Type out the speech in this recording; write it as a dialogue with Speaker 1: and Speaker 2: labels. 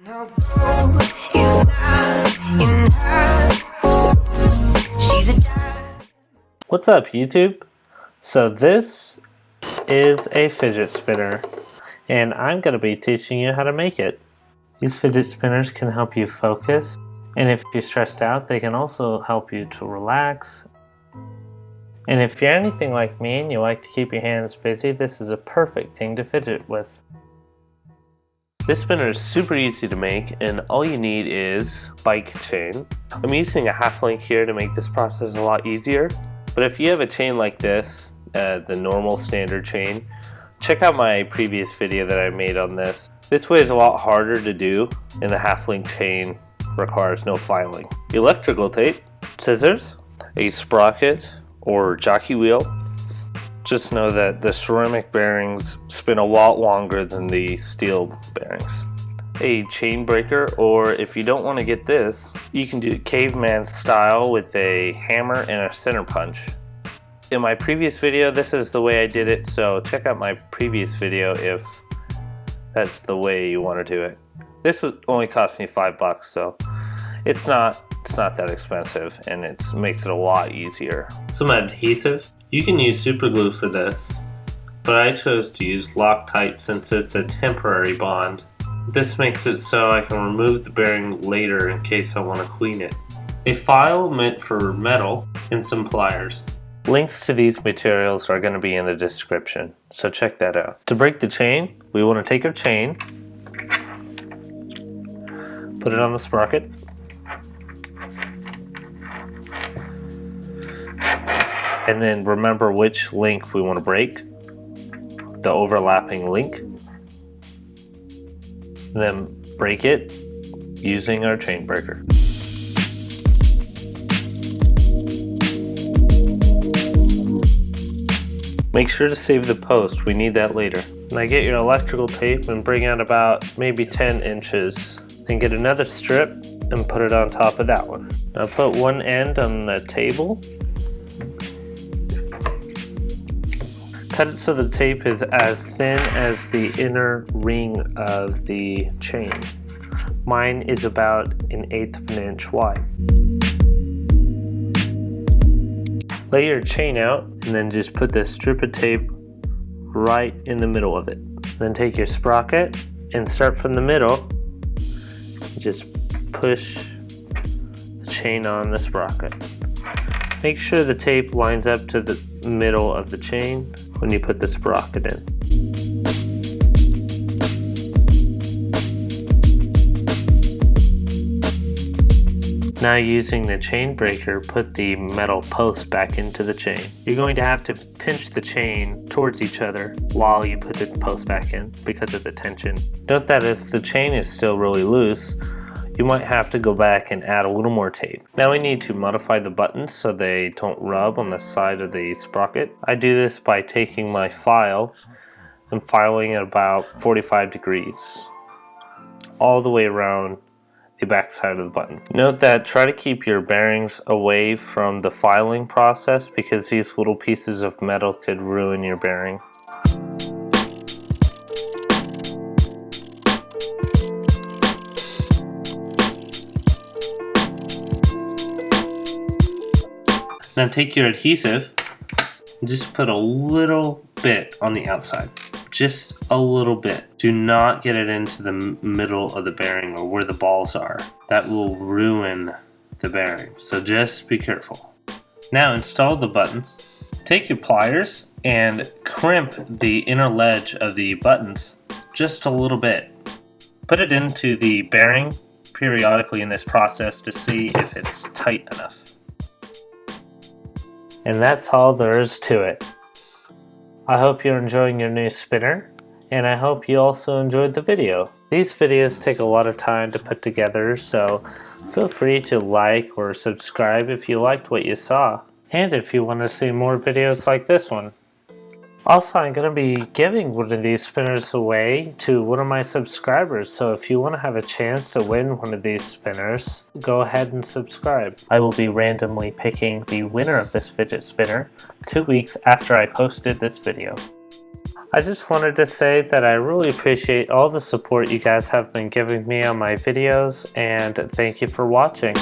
Speaker 1: What's up, YouTube? So this is a fidget spinner, and I'm going to be teaching you how to make it. These fidget spinners can help you focus, and if you're stressed out, they can also help you to relax. And if you're anything like me and you like to keep your hands busy, this is a perfect thing to fidget with. This spinner is super easy to make, and all you need is bike chain. I'm using a half link here to make this process a lot easier, but if you have a chain like this, the normal standard chain, check out my previous video that I made on this. This way is a lot harder to do, and the half link chain requires no filing. Electrical tape, scissors, a sprocket or jockey wheel. Just know that the ceramic bearings spin a lot longer than the steel bearings. A chain breaker, or if you don't want to get this, you can do it caveman style with a hammer and a center punch. In my previous video, this is the way I did it, so check out my previous video if that's the way you want to do it. This only cost me $5, so it's not that expensive, and it makes it a lot easier. Some adhesive. You can use super glue for this, but I chose to use Loctite since it's a temporary bond. This makes it so I can remove the bearing later in case I want to clean it. A file meant for metal, and some pliers. Links to these materials are going to be in the description, so check that out. To break the chain, we want to take our chain, put it on the sprocket, and then remember which link we want to break, the overlapping link, then break it using our chain breaker. Make sure to save the post, we need that later. Now get your electrical tape and bring out about maybe 10 inches. Then get another strip and put it on top of that one. Now put one end on the table. Cut it so the tape is as thin as the inner ring of the chain. Mine is about 1/8 of an inch wide. Lay your chain out and then just put the strip of tape right in the middle of it. Then take your sprocket and start from the middle. Just push the chain on the sprocket. Make sure the tape lines up to the middle of the chain when you put the sprocket in. Now using the chain breaker, put the metal post back into the chain. You're going to have to pinch the chain towards each other while you put the post back in because of the tension. Note that if the chain is still really loose, you might have to go back and add a little more tape. Now we need to modify the buttons so they don't rub on the side of the sprocket. I do this by taking my file and filing at about 45 degrees all the way around the back side of the button. Note that try to keep your bearings away from the filing process because these little pieces of metal could ruin your bearing. Now take your adhesive and just put a little bit on the outside. Just a little bit. Do not get it into the middle of the bearing or where the balls are. That will ruin the bearing, so just be careful. Now install the buttons. Take your pliers and crimp the inner ledge of the buttons just a little bit. Put it into the bearing periodically in this process to see if it's tight enough. And that's all there is to it. I hope you're enjoying your new spinner, and I hope you also enjoyed the video. These videos take a lot of time to put together, so feel free to like or subscribe if you liked what you saw, and if you want to see more videos like this one. Also, I'm going to be giving one of these spinners away to one of my subscribers, so if you want to have a chance to win one of these spinners, go ahead and subscribe. I will be randomly picking the winner of this fidget spinner 2 weeks after I posted this video. I just wanted to say that I really appreciate all the support you guys have been giving me on my videos, and thank you for watching.